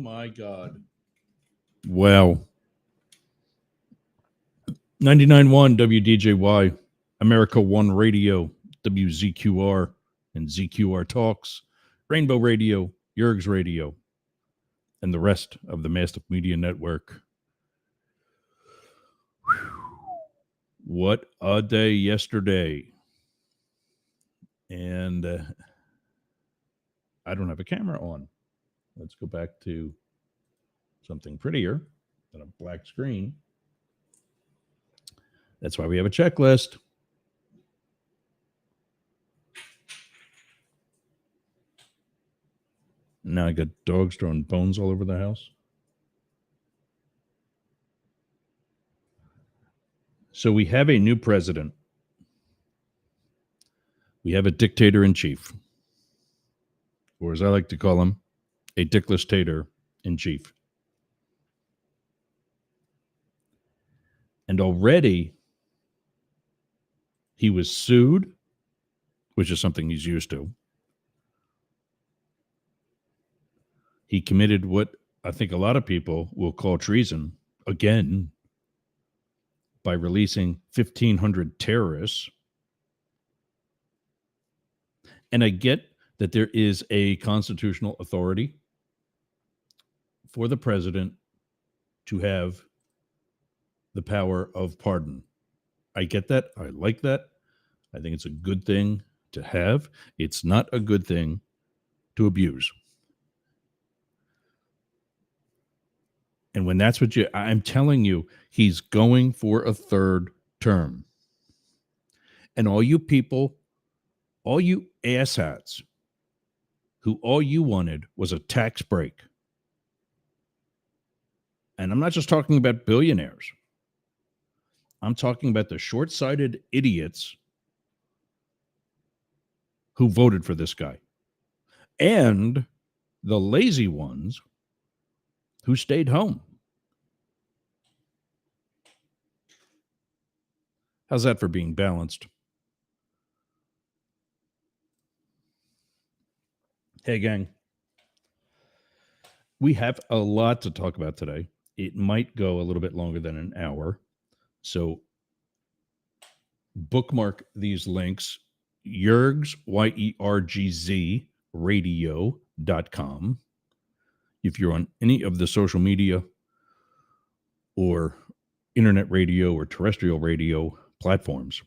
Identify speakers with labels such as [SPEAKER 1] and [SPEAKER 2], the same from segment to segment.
[SPEAKER 1] my God. Wow. 99.1 WDJY, America One Radio, WZQR, and ZQR Talks, Rainbow Radio, Yerg's Radio, and the rest of the Mastiff Media Network. What a day yesterday. And I don't have a camera on. Let's go back to something prettier than a black screen. That's why we have a checklist. Now I got dogs throwing bones all over the house. So we have a new president. We have a dictator in chief, or as I like to call him, a dickless tater in chief. And already he was sued, which is something he's used to. He committed what I think a lot of people will call treason again by releasing 1,500 terrorists. And I get that there is a constitutional authority for the president to have the power of pardon. I get that. I like that. I think it's a good thing to have. It's not a good thing to abuse. And when that's what I'm telling you, he's going for a third term. And all you people, all you asshats, who all you wanted was a tax break. And I'm not just talking about billionaires. I'm talking about the short-sighted idiots who voted for this guy. And the lazy ones who stayed home. How's that for being balanced? Hey, gang. We have a lot to talk about today. It might go a little bit longer than an hour. So bookmark these links. Yergz, YERGZ, radio.com. If you're on any of the social media or internet radio or terrestrial radio platforms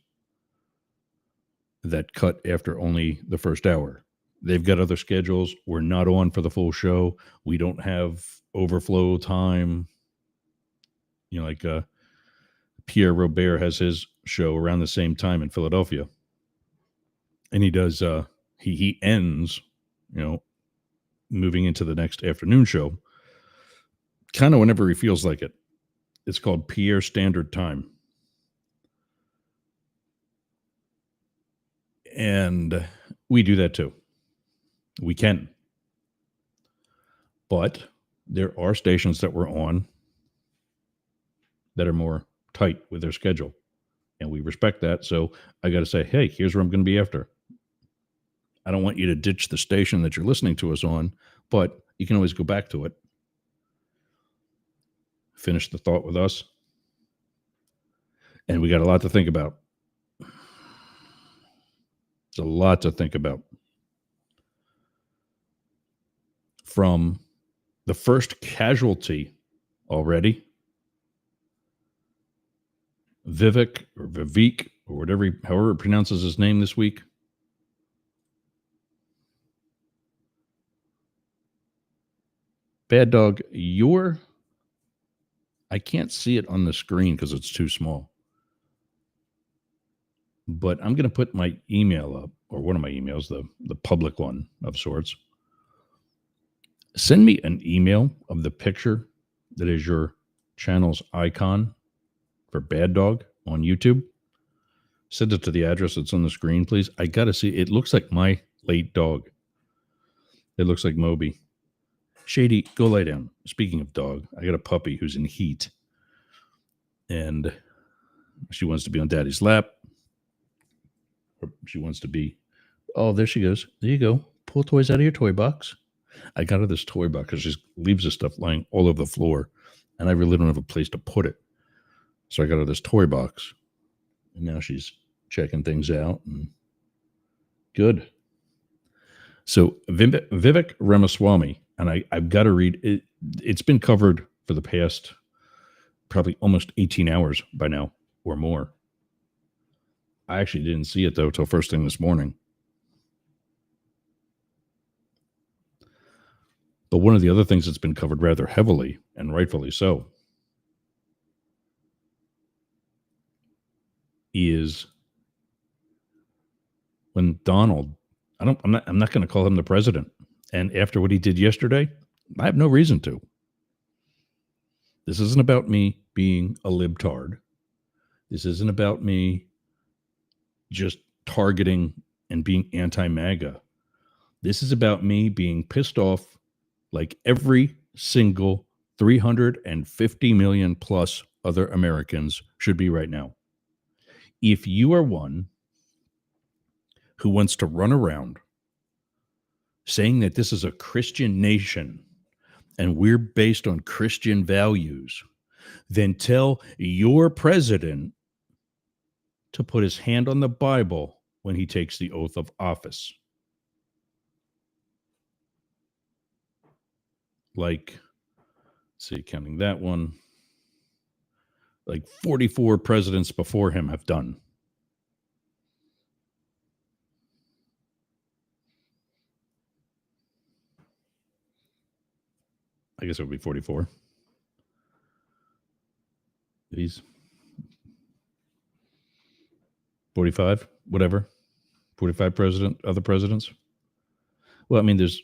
[SPEAKER 1] that cut after only the first hour, they've got other schedules. We're not on for the full show. We don't have overflow time. You know, like Pierre Robert has his show around the same time in Philadelphia. And he does, he ends, you know, moving into the next afternoon show, kind of whenever he feels like it. It's called Pierre Standard Time. And we do that too. We can. But there are stations that we're on that are more tight with their schedule. And we respect that. So I got to say, hey, here's where I'm going to be after. I don't want you to ditch the station that you're listening to us on, but you can always go back to it. Finish the thought with us. And we got a lot to think about. It's a lot to think about. From the first casualty already, Vivek or Vivek or whatever, however it pronounces his name this week. Bad Dog, I can't see it on the screen because it's too small. But I'm going to put my email up, or one of my emails, the public one of sorts. Send me an email of the picture that is your channel's icon for Bad Dog on YouTube. Send it to the address that's on the screen, please. I got to see. It looks like my late dog. It looks like Moby. Shady, go lay down. Speaking of dog, I got a puppy who's in heat. And she wants to be on daddy's lap. Or she wants to be, oh, there she goes. There you go. Pull toys out of your toy box. I got her this toy box because she leaves this stuff lying all over the floor, and I really don't have a place to put it. So I got her this toy box, and now she's checking things out. And good. So Vivek Ramaswamy, and I've got to read it. It's been covered for the past probably almost 18 hours by now or more. I actually didn't see it though till first thing this morning. But one of the other things that's been covered rather heavily, and rightfully so, is when Donald, I'm not going to call him the president. And after what he did yesterday, I have no reason to. This isn't about me being a libtard. This isn't about me just targeting and being anti-MAGA. This is about me being pissed off like every single 350 million plus other Americans should be right now. If you are one who wants to run around saying that this is a Christian nation and we're based on Christian values, then tell your president to put his hand on the Bible when he takes the oath of office. Like, let's see, counting that one, like 44 presidents before him have done. I guess it would be 44. These 45, whatever. 45 other presidents. Well, I mean, there's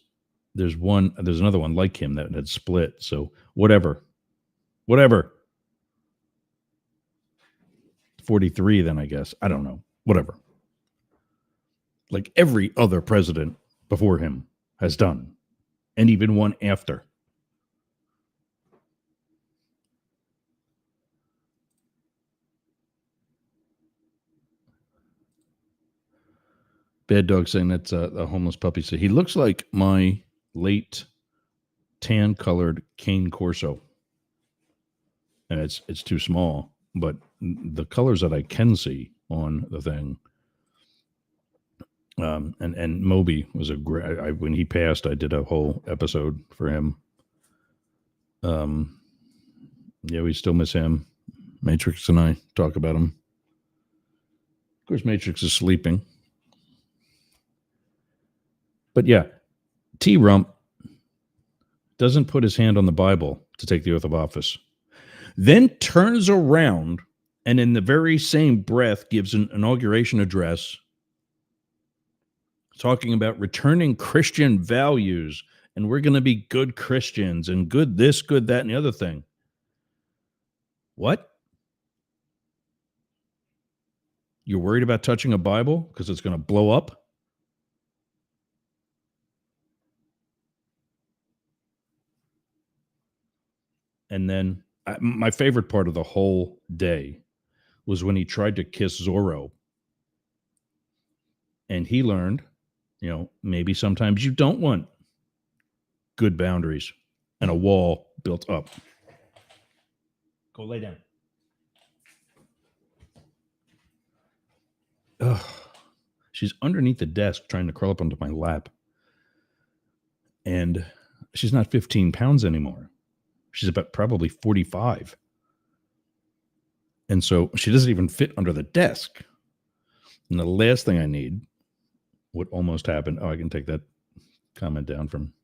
[SPEAKER 1] another one like him that had split. So whatever. 43 then, I guess. I don't know. Whatever. Like every other president before him has done. And even one after. Bad Dog saying that's a homeless puppy. So he looks like my late tan-colored cane Corso. And it's too small. But the colors that I can see on the thing, and Moby was a great. When he passed, I did a whole episode for him. Yeah, we still miss him. Matrix and I talk about him. Of course, Matrix is sleeping. But yeah, T-Rump doesn't put his hand on the Bible to take the oath of office, then turns around and in the very same breath gives an inauguration address talking about returning Christian values and we're going to be good Christians and good this, good that, and the other thing. What? You're worried about touching a Bible because it's going to blow up? And then my favorite part of the whole day was when he tried to kiss Zorro. And he learned, maybe sometimes you don't want good boundaries and a wall built up. Go lay down. Ugh. She's underneath the desk trying to crawl up onto my lap. And she's not 15 pounds anymore. She's about probably 45. And so she doesn't even fit under the desk. And the last thing I need, what almost happened, I can take that comment down from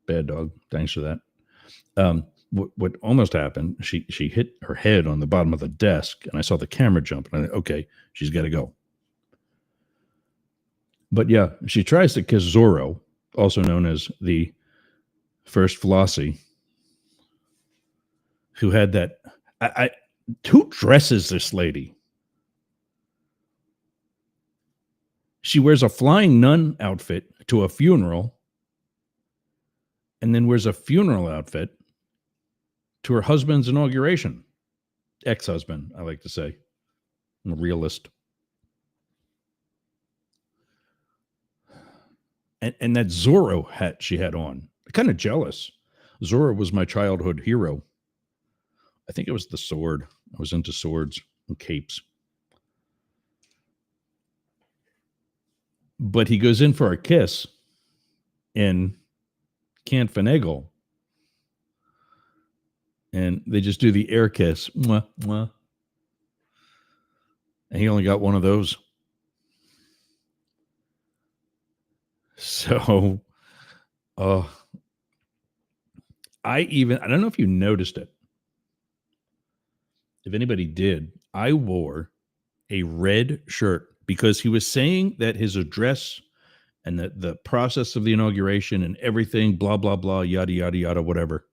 [SPEAKER 1] Bad Dog. Thanks for that. What almost happened, she hit her head on the bottom of the desk, and I saw the camera jump, and I thought, okay, she's got to go. But yeah, she tries to kiss Zorro, also known as the first Flossie, who had that. Who dresses this lady? She wears a flying nun outfit to a funeral and then wears a funeral outfit to her husband's inauguration. Ex-husband, I like to say. I'm a realist. And that Zorro hat she had on kind of jealous. Zora was my childhood hero. I think it was the sword. I was into swords and capes. But he goes in for a kiss and can't finagle. And they just do the air kiss. Mwah, mwah. And he only got one of those. So, I don't know if you noticed it. If anybody did, I wore a red shirt because he was saying that his address and the process of the inauguration and everything, blah, blah, blah, yada, yada, yada, whatever,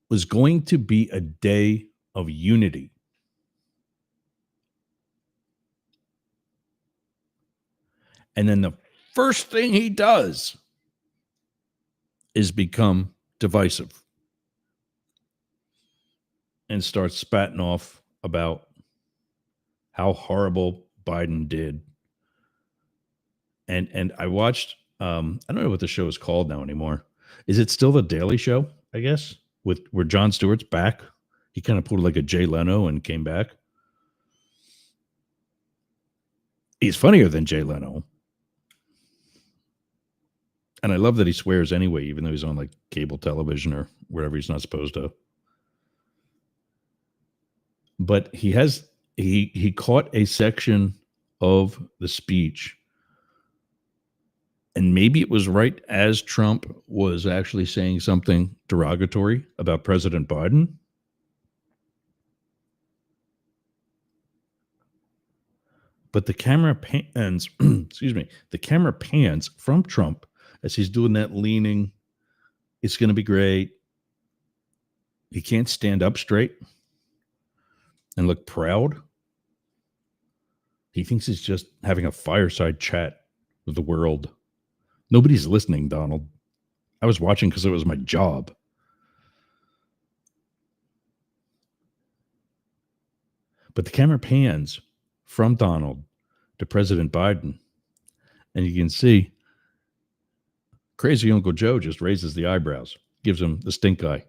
[SPEAKER 1] was going to be a day of unity. And then the first thing he does is become divisive and start spatting off about how horrible Biden did. And I watched, I don't know what the show is called now anymore. Is it still The Daily Show, I guess, where Jon Stewart's back? He kind of pulled like a Jay Leno and came back. He's funnier than Jay Leno. And I love that he swears anyway, even though he's on like cable television or wherever he's not supposed to. But he caught a section of the speech, and maybe it was right as Trump was actually saying something derogatory about President Biden. But the camera pans, the camera pans from Trump as he's doing that leaning. It's going to be great. He can't stand up straight and look proud. He thinks he's just having a fireside chat with the world. Nobody's listening, Donald. I was watching because it was my job. But the camera pans from Donald to President Biden, and you can see crazy Uncle Joe just raises the eyebrows, gives him the stink eye.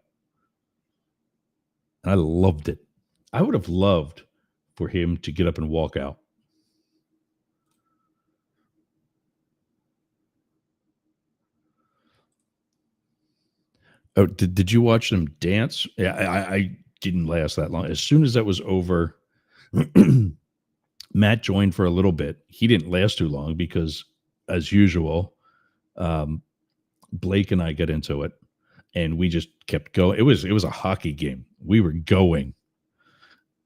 [SPEAKER 1] And I loved it. I would have loved for him to get up and walk out. Oh, did you watch them dance? Yeah, I didn't last that long. As soon as that was over, Matt joined for a little bit. He didn't last too long because, as usual, Blake and I got into it, and we just kept going. It was a hockey game. We were going,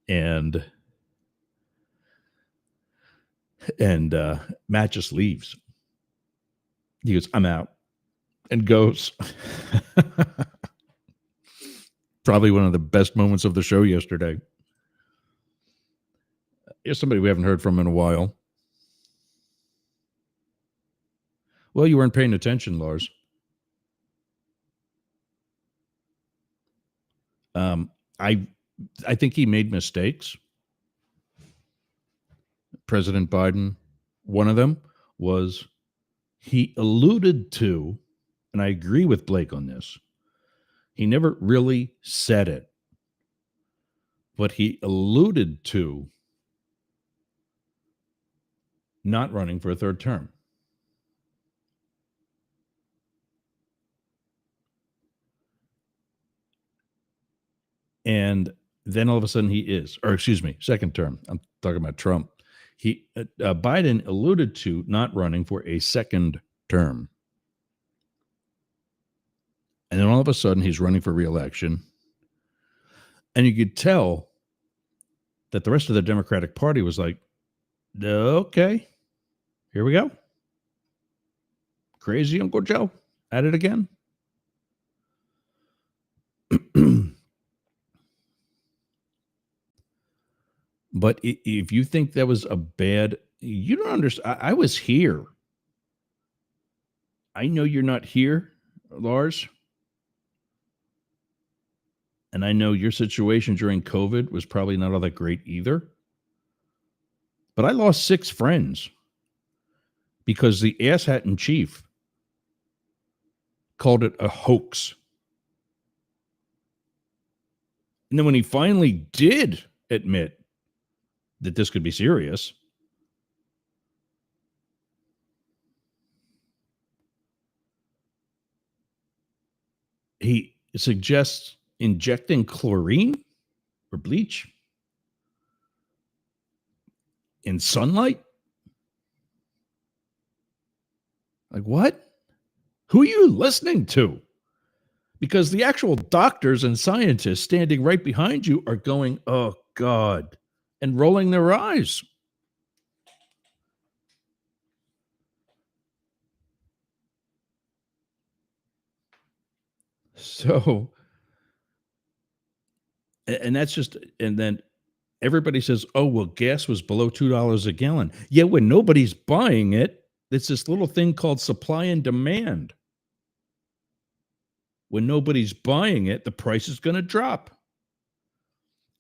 [SPEAKER 1] and Matt just leaves. He goes, "I'm out," and goes. Probably one of the best moments of the show yesterday. Here's somebody we haven't heard from in a while. Well, you weren't paying attention, Lars. I think he made mistakes. President Biden, one of them was he alluded to, and I agree with Blake on this, he never really said it, but he alluded to not running for a third term. And then all of a sudden he is, or excuse me, second term. I'm talking about Trump. Biden alluded to not running for a second term. And then all of a sudden he's running for re-election. And you could tell that the rest of the Democratic Party was like, okay, here we go. Crazy Uncle Joe at it again. But if you think that was a bad, you don't understand. I was here. I know you're not here, Lars. And I know your situation during COVID was probably not all that great either. But I lost 6 friends because the asshat in chief called it a hoax. And then when he finally did admit that this could be serious, he suggests injecting chlorine or bleach in sunlight. Like, what? Who are you listening to? Because the actual doctors and scientists standing right behind you are going, oh, God, and rolling their eyes. So, and that's just, and then everybody says, oh, well, gas was below $2 a gallon. Yet when nobody's buying it, it's this little thing called supply and demand. When nobody's buying it, the price is going to drop.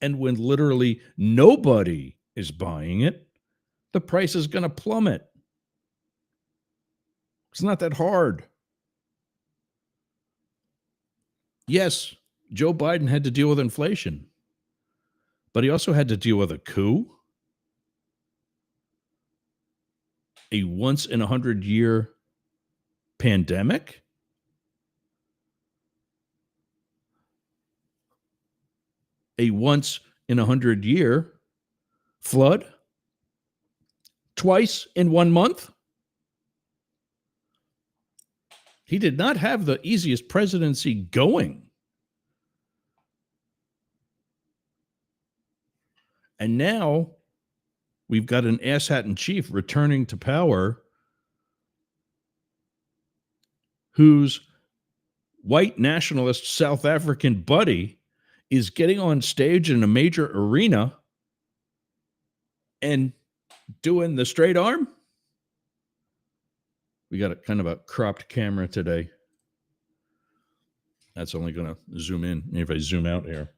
[SPEAKER 1] And when literally nobody is buying it, the price is going to plummet. It's not that hard. Yes, Joe Biden had to deal with inflation, but he also had to deal with a coup, a once in 100-year pandemic, a once in 100-year flood, twice in 1 month. He did not have the easiest presidency going. And now we've got an asshat in chief returning to power whose white nationalist South African buddy is getting on stage in a major arena and doing the straight arm. We got a kind of a cropped camera today. That's only going to zoom in. If I zoom out here,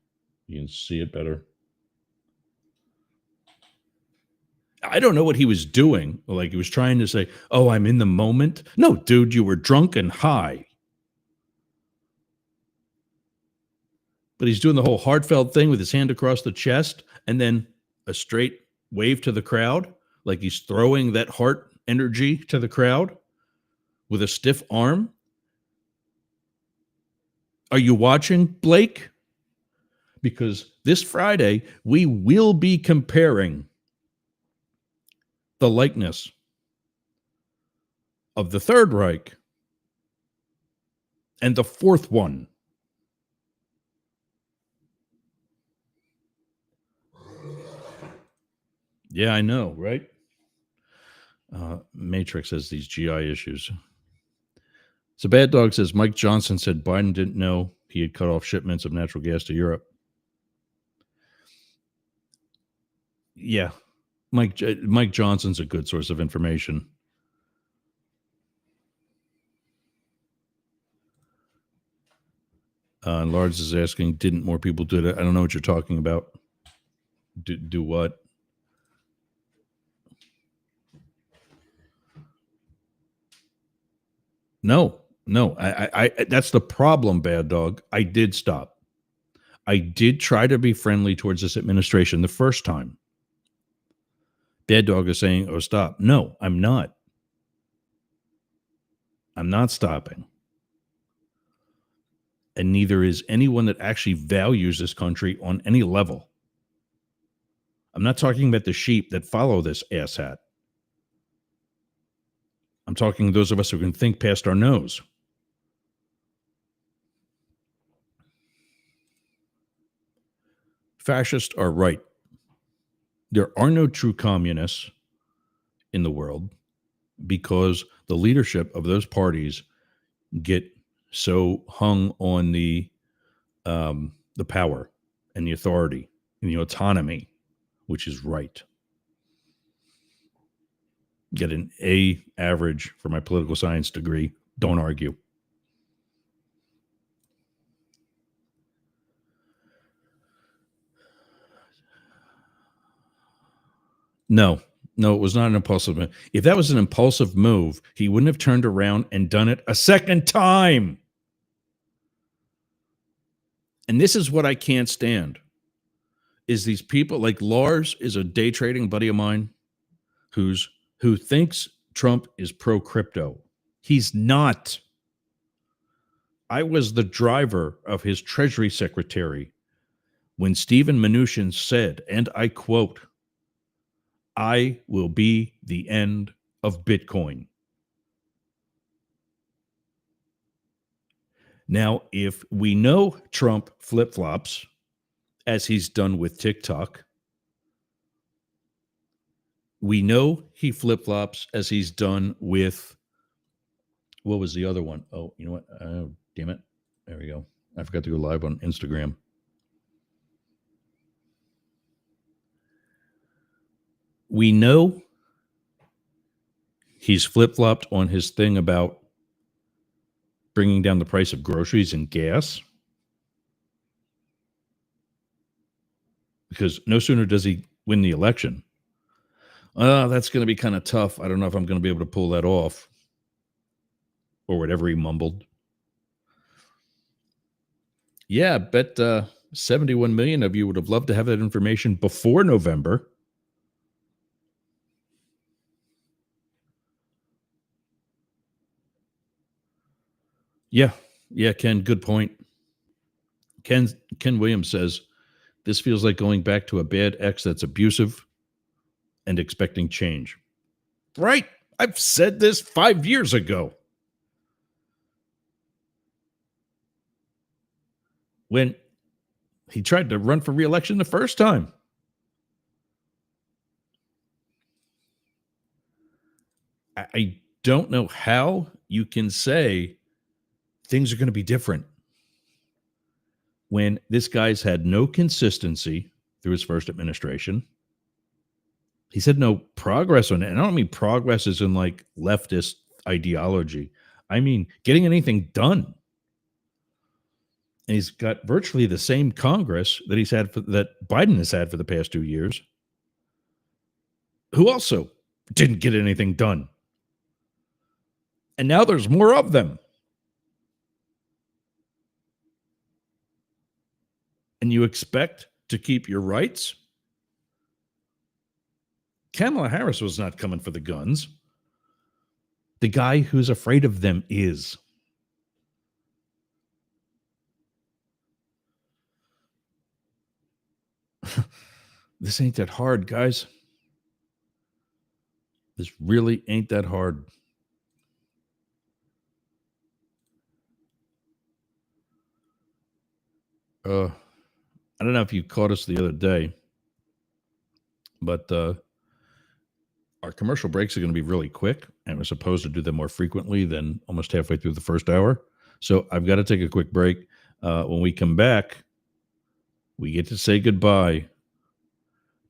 [SPEAKER 1] you can see it better. I don't know what he was doing. Like he was trying to say, oh, I'm in the moment. No, dude, you were drunk and high. But he's doing the whole heartfelt thing with his hand across the chest and then a straight wave to the crowd. Like he's throwing that heart energy to the crowd with a stiff arm. Are you watching, Blake? Because this Friday, we will be comparing the likeness of the Third Reich and the fourth one. Yeah, I know, right? Matrix has these GI issues. So Bad Dog says Mike Johnson said Biden didn't know he had cut off shipments of natural gas to Europe. Yeah, Mike Johnson's a good source of information. And Lars is asking, didn't more people do that? I don't know what you're talking about. Do what? No. I that's the problem, Bad Dog. I did stop. I did try to be friendly towards this administration the first time. Bad Dog is saying, oh, stop. No, I'm not. I'm not stopping. And neither is anyone that actually values this country on any level. I'm not talking about the sheep that follow this asshat. I'm talking those of us who can think past our nose. Fascists are right. There are no true communists in the world because the leadership of those parties get so hung on the power and the authority and the autonomy, which is right. Get an A average for my political science degree. Don't argue. No, it was not an impulsive move. If that was an impulsive move, he wouldn't have turned around and done it a second time. And this is what I can't stand is these people like Lars is a day trading buddy of mine who thinks Trump is pro crypto. He's not. I was the driver of his Treasury Secretary when Stephen Mnuchin said, and I quote, "I will be the end of Bitcoin." Now, if we know Trump flip-flops, as he's done with TikTok, we know he flip-flops as he's done with, what was the other one? Oh, you know what? Oh, damn it. There we go. I forgot to go live on Instagram. We know he's flip-flopped on his thing about bringing down the price of groceries and gas. Because no sooner does he win the election, that's going to be kind of tough. I don't know if I'm going to be able to pull that off. Or whatever he mumbled. Yeah, I bet 71 million of you would have loved to have that information before November. Yeah, Ken, good point. Ken Williams says, this feels like going back to a bad ex that's abusive and expecting change. Right. I've said this 5 years ago. When he tried to run for re-election the first time. I don't know how you can say things are going to be different when this guy's had no consistency through his first administration. He said no progress on it. And I don't mean progress as in like leftist ideology. I mean getting anything done. And he's got virtually the same Congress that he's had that Biden has had for the past 2 years, who also didn't get anything done. And now there's more of them. And you expect to keep your rights? Kamala Harris was not coming for the guns. The guy who's afraid of them is. This ain't that hard, guys. This really ain't that hard. I don't know if you caught us the other day, but our commercial breaks are going to be really quick, and we're supposed to do them more frequently than almost halfway through the first hour. So I've got to take a quick break. When we come back, we get to say goodbye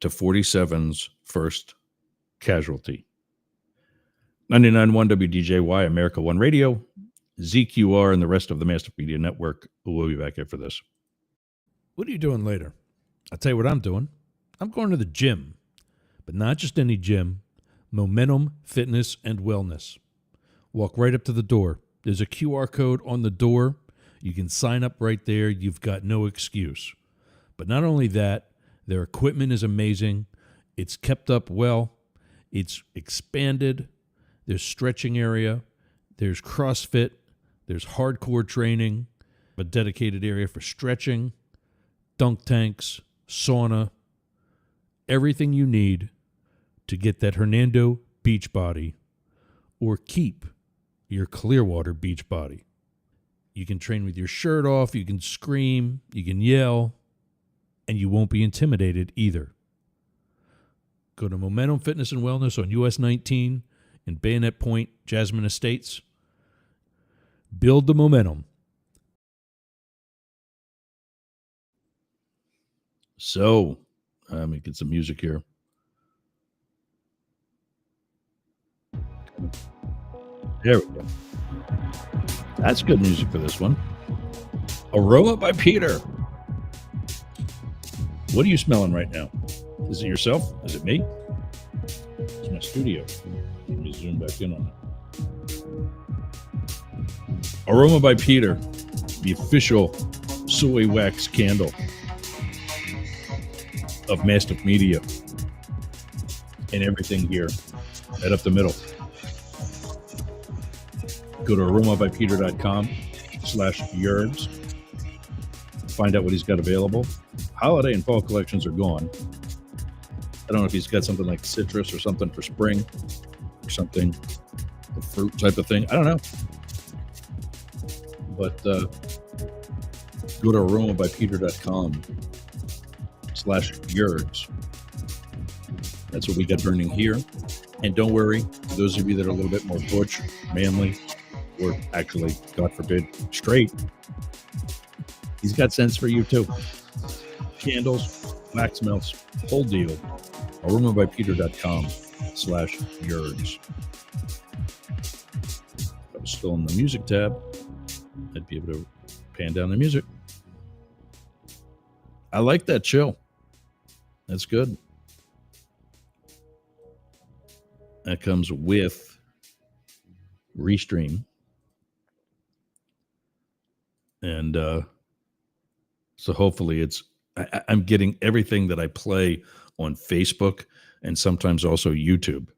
[SPEAKER 1] to 47's first casualty. 99.1 WDJY, America One Radio, ZQR, and the rest of the Master Media Network. We'll be back after this. What are you doing later? I'll tell you what I'm doing. I'm going to the gym, but not just any gym. Momentum Fitness and Wellness. Walk right up to the door. There's a QR code on the door. You can sign up right there. You've got no excuse. But not only that, their equipment is amazing. It's kept up well. It's expanded. There's stretching area. There's CrossFit. There's hardcore training. A dedicated area for stretching. Dunk tanks. Sauna. Everything you need to get that Hernando beach body or keep your Clearwater beach body. You can train with your shirt off. You can scream. You can yell. And you won't be intimidated either. Go to Momentum Fitness and Wellness on US 19 in Bayonet Point, Jasmine Estates. Build the momentum. So, let me get some music here. There we go. That's good music for this one. Aroma by Peter. What are you smelling right now? Is it yourself? Is it me? It's my studio. Let me zoom back in on it. Aroma by Peter, the official soy wax candle of Mastiff Media and everything here right up the middle. Go to aromabypeter.com/yergs. Find out what he's got available. Holiday and fall collections are gone. I don't know if he's got something like citrus or something for spring or something, a fruit type of thing. I don't know. But go to aromabypeter.com/yergs. That's what we got burning here. And don't worry, those of you that are a little bit more butch, manly, or actually, God forbid, straight, he's got sense for you too. Candles, wax melts, whole deal. aromabypeter.com/yergs. If I was still in the music tab, I'd be able to pan down the music. I like that show. That's good. That comes with Restream. And so hopefully I'm getting everything that I play on Facebook and sometimes also YouTube.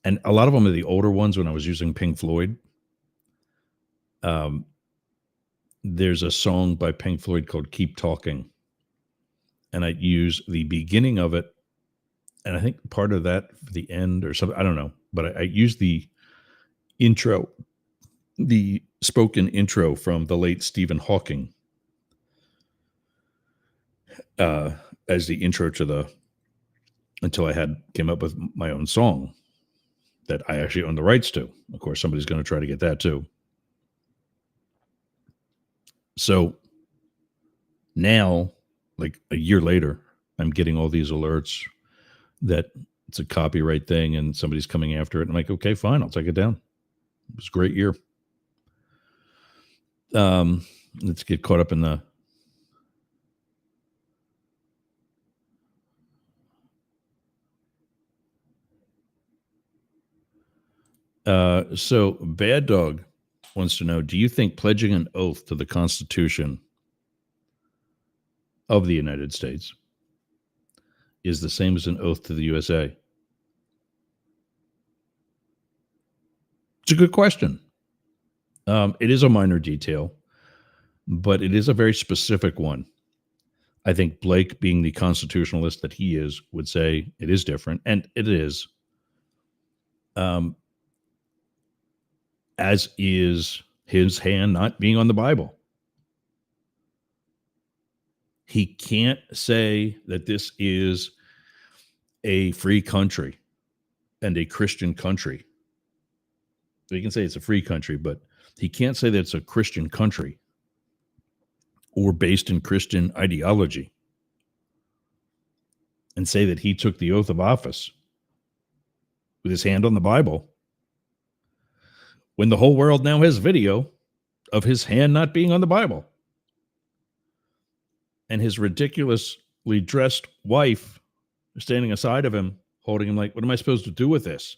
[SPEAKER 1] And a lot of them are the older ones when I was using Pink Floyd. There's a song by Pink Floyd called Keep Talking. And I use the beginning of it. And I think part of that for the end or something, I don't know. But I use the intro, the spoken intro from the late Stephen Hawking as the intro to until I came up with my own song that I actually own the rights to. Of course, somebody's going to try to get that too. So now, like a year later, I'm getting all these alerts that it's a copyright thing and somebody's coming after it. And I'm like, okay, fine, I'll take it down. It was a great year. Let's get caught up in the so Bad Dog wants to know, do you think pledging an oath to the Constitution of the United States is the same as an oath to the USA? It's a good question. It is a minor detail, but it is a very specific one. I think Blake, being the constitutionalist that he is, would say it is different, and it is. As is his hand not being on the Bible. He can't say that this is a free country and a Christian country. So he can say it's a free country, but he can't say that it's a Christian country or based in Christian ideology and say that he took the oath of office with his hand on the Bible when the whole world now has video of his hand not being on the Bible. And his ridiculously dressed wife standing aside of him, holding him like, what am I supposed to do with this?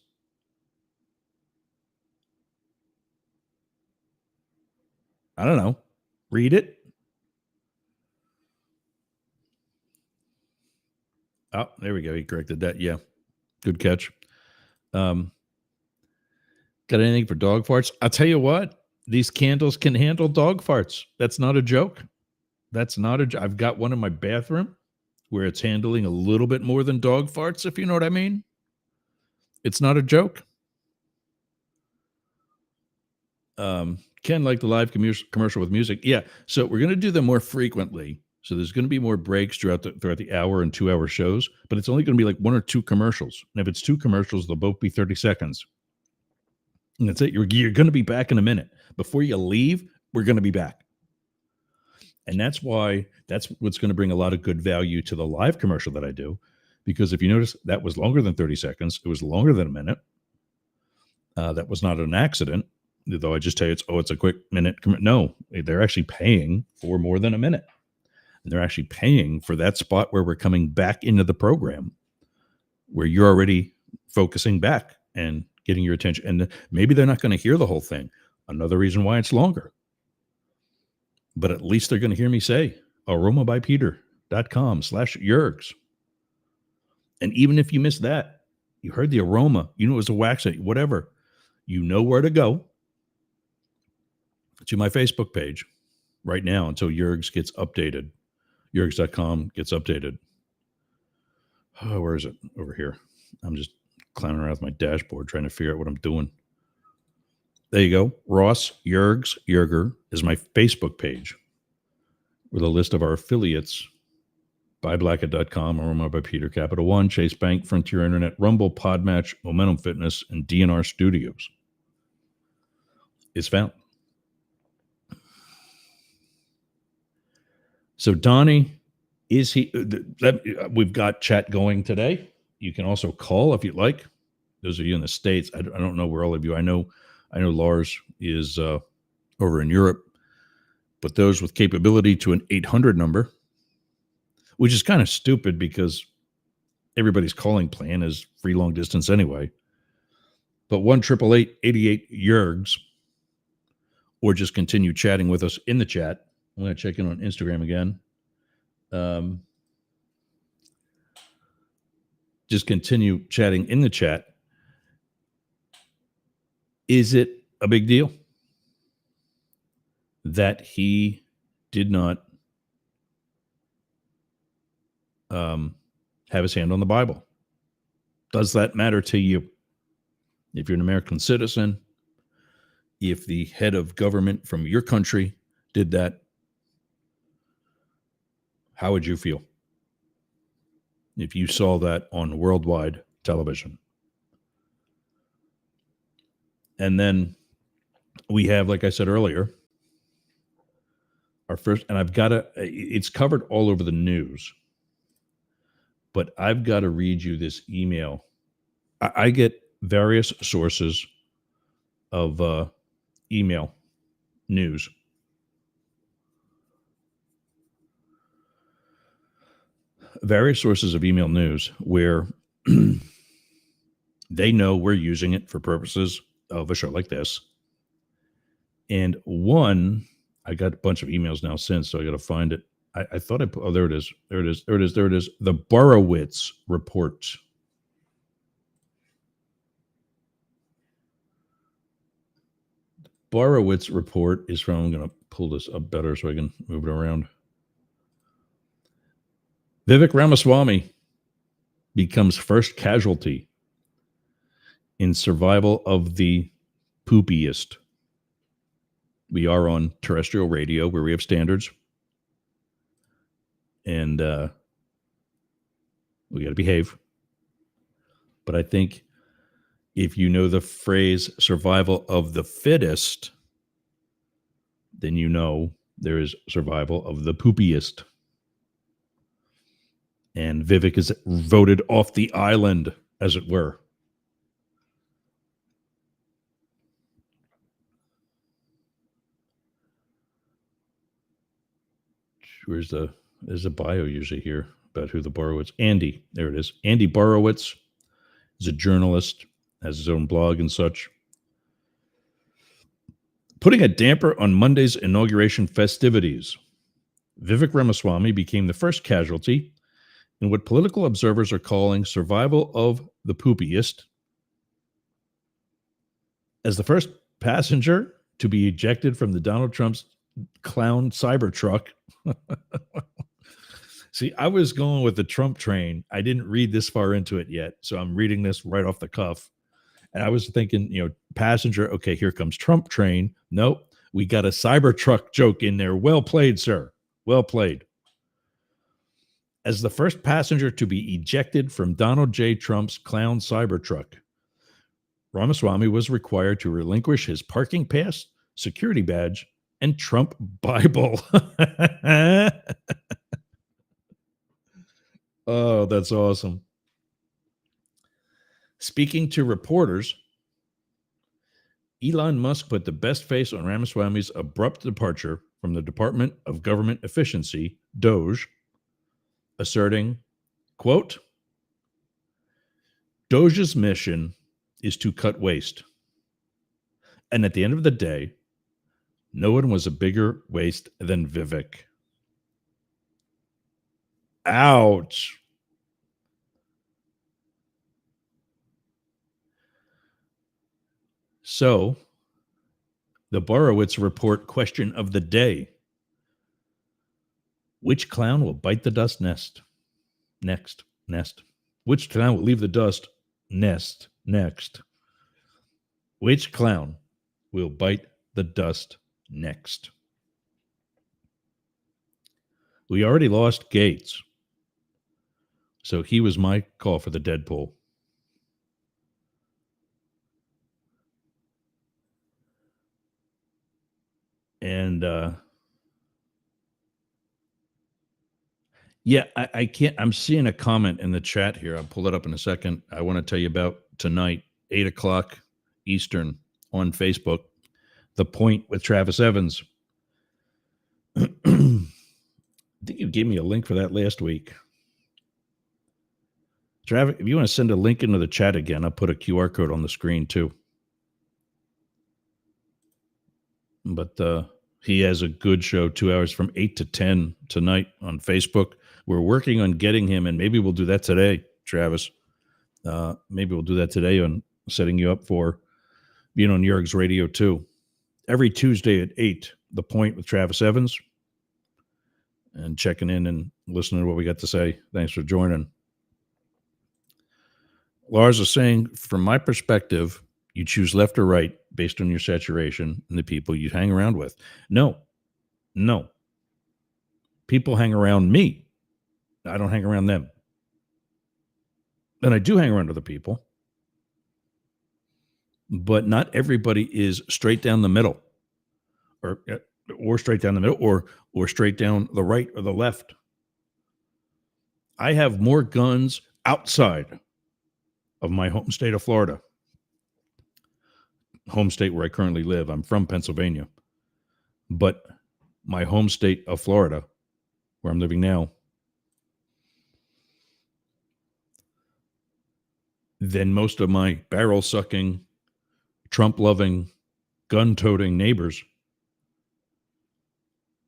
[SPEAKER 1] I don't know. Read it. Oh, there we go. He corrected that. Yeah. Good catch. Got anything for dog farts? I'll tell you what. These candles can handle dog farts. That's not a joke. I've got one in my bathroom where it's handling a little bit more than dog farts, if you know what I mean. It's not a joke. Ken liked the live commercial with music. Yeah. So we're going to do them more frequently. So there's going to be more breaks throughout the hour and 2 hour shows, but it's only going to be like 1 or 2 commercials. And if it's 2 commercials, they'll both be 30 seconds. And that's it. You're going to be back in a minute. Before you leave, we're going to be back. And that's what's going to bring a lot of good value to the live commercial that I do. Because if you notice, that was longer than 30 seconds. It was longer than a minute. That was not an accident. Though I just tell you, it's a quick minute. No, they're actually paying for more than a minute. And they're actually paying for that spot where we're coming back into the program, where you're already focusing back and getting your attention. And maybe they're not going to hear the whole thing. Another reason why it's longer. But at least they're going to hear me say aromabypeter.com/Yergs. And even if you missed that, you heard the aroma, you know it was a wax, whatever, you know where to go to my Facebook page right now until Yergs gets updated. Yergs.com gets updated. Oh, where is it? Over here. I'm just clowning around with my dashboard trying to figure out what I'm doing. There you go. Ross Yerger is my Facebook page with a list of our affiliates. BuyBlackett.com, Aroma by Peter, Capital One, Chase Bank, Frontier Internet, Rumble, Podmatch, Momentum Fitness, and DNR Studios. It's found. So Donnie, is he? We've got chat going today. You can also call if you'd like. Those of you in the States, I don't know where all of you. I know Lars is over in Europe, but those with capability to an 800 number, which is kind of stupid because everybody's calling plan is free long distance anyway. But 1-888-88 Yergs, or just continue chatting with us in the chat. I'm going to check in on Instagram again. Just continue chatting in the chat. Is it a big deal that he did not have his hand on the Bible? Does that matter to you? If you're an American citizen, if the head of government from your country did that, how would you feel if you saw that on worldwide television? And then we have, like I said earlier, our first, and it's covered all over the news, but I've got to read you this email. I get various sources of email news. Various sources of email news where they know we're using it for purposes of a show like this. And one, I got a bunch of emails now since, so I got to find it. I thought I put, there it is. There it is. The Borowitz report. Borowitz report is from, I'm going to pull this up better so I can move it around. Vivek Ramaswamy becomes first casualty in survival of the poopiest. We are on terrestrial radio where we have standards. And we got to behave. But I think if you know the phrase survival of the fittest, then you know there is survival of the poopiest. And Vivek is voted off the island, as it were. There's a bio usually here about who the Borowitz. Andy, there it is. Andy Borowitz is a journalist, has his own blog and such. Putting a damper on Monday's inauguration festivities, Vivek Ramaswamy became the first casualty in what political observers are calling survival of the poopiest, as the first passenger to be ejected from the Donald Trump's clown Cybertruck. See, I was going with the Trump train. I didn't read this far into it yet, so I'm reading this right off the cuff. And I was thinking, passenger, okay, here comes Trump train. Nope, we got a Cybertruck joke in there. Well played, sir. Well played. As the first passenger to be ejected from Donald J. Trump's clown Cybertruck, Ramaswamy was required to relinquish his parking pass, security badge, and Trump Bible. Oh, that's awesome. Speaking to reporters, Elon Musk put the best face on Ramaswamy's abrupt departure from the Department of Government Efficiency, DOGE, asserting, quote, DOGE's mission is to cut waste. And at the end of the day, No one was a bigger waste than Vivek. Ouch. So, the Borowitz Report question of the day. Which clown will bite the dust nest? Nest. Which clown will leave the dust nest next? Which clown will bite the dust next? We already lost Gates. So he was my call for the Deadpool. And yeah, I can't. I'm seeing a comment in the chat here. I'll pull it up in a second. I want to tell you about tonight, 8:00 Eastern on Facebook. The Point with Travis Evans. I think you gave me a link for that last week. Travis, if you want to send a link into the chat again, I'll put a QR code on the screen too. But he has a good show, 2 hours from 8 to 10 tonight on Facebook. We're working on getting him, and maybe we'll do that today, Travis. Maybe we'll do that today on setting you up for being on Yerg's Radio too. Every Tuesday at 8, The Point with Travis Evans. And checking in and listening to what we got to say. Thanks for joining. Lars is saying, from my perspective, you choose left or right based on your saturation and the people you hang around with. No. People hang around me. I don't hang around them. And I do hang around other people. But not everybody is straight down the middle or straight down the middle or straight down the right or the left. I have more guns outside of my home state of Florida. Home state where I currently live. I'm from Pennsylvania. But my home state of Florida, where I'm living now, than most of my barrel-sucking, Trump-loving, gun-toting neighbors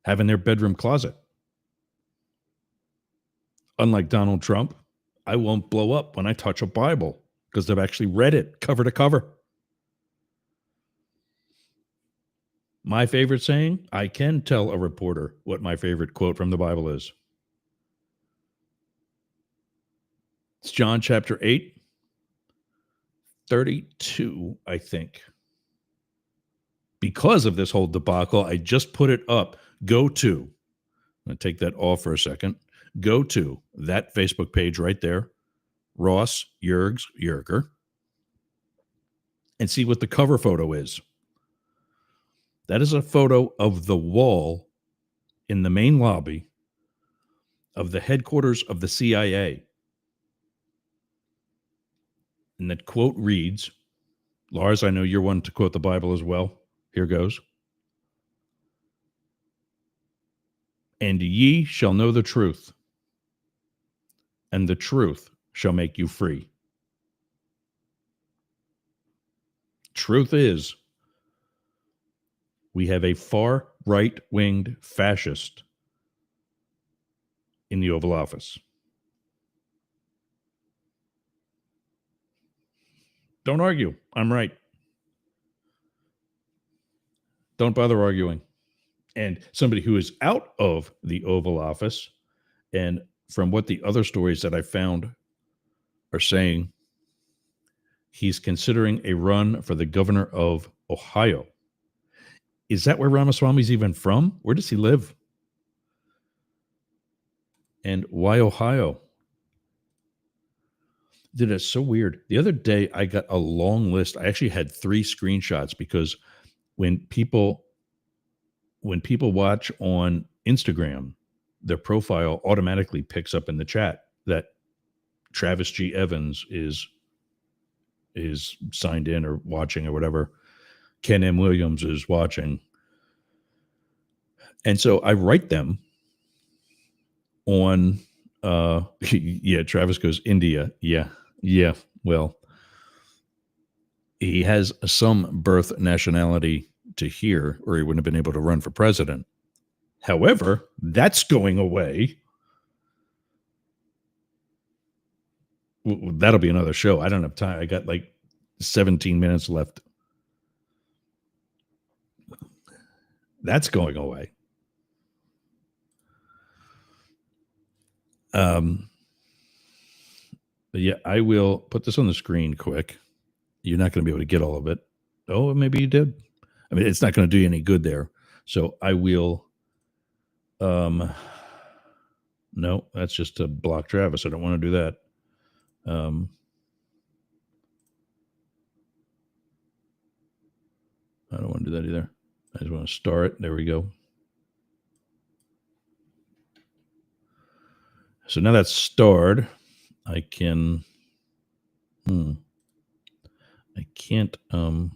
[SPEAKER 1] have in their bedroom closet. Unlike Donald Trump, I won't blow up when I touch a Bible because they've actually read it cover to cover. My favorite saying, I can tell a reporter what my favorite quote from the Bible is. It's John chapter 8, 32, I think. Because of this whole debacle, I just put it up. I'm going to take that off for a second. Go to that Facebook page right there, Ross Yerger, and see what the cover photo is. That is a photo of the wall in the main lobby of the headquarters of the CIA. And that quote reads, Lars, I know you're one to quote the Bible as well. Here goes. And ye shall know the truth, and the truth shall make you free. Truth is, we have a far right-winged fascist in the Oval Office. Don't argue. I'm right. Don't bother arguing. And somebody who is out of the Oval Office, and from what the other stories that I found are saying, he's considering a run for the governor of Ohio. Is that where Ramaswamy's even from? Where does he live? And why Ohio? Dude, it's so weird. The other day, I got a long list. I actually had 3 screenshots because when people watch on Instagram, their profile automatically picks up in the chat that Travis G. Evans is signed in or watching or whatever. Ken M. Williams is watching. And so I write them on, yeah, Travis goes, India. Yeah. Well, he has some birth nationality to hear, or he wouldn't have been able to run for president. However, that's going away. That'll be another show. I don't have time. I got like 17 minutes left. That's going away. But yeah, I will put this on the screen quick. You're not going to be able to get all of it. Oh, maybe you did. I mean, it's not going to do you any good there. So I will. No, that's just to block Travis. I don't want to do that. I don't want to do that either. I just want to star it. There we go. So now that's starred, I can. I can't. I'm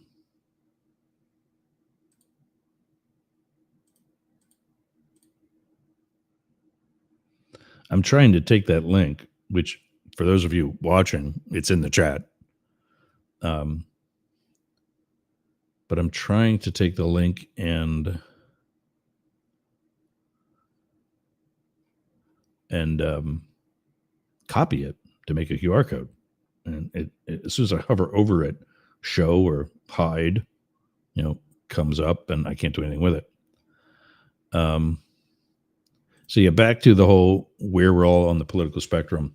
[SPEAKER 1] trying to take that link, which for those of you watching, it's in the chat. But I'm trying to take the link and copy it to make a QR code. And as soon as I hover over it, show or hide, comes up, and I can't do anything with it. So yeah, back to the whole where we're all on the political spectrum.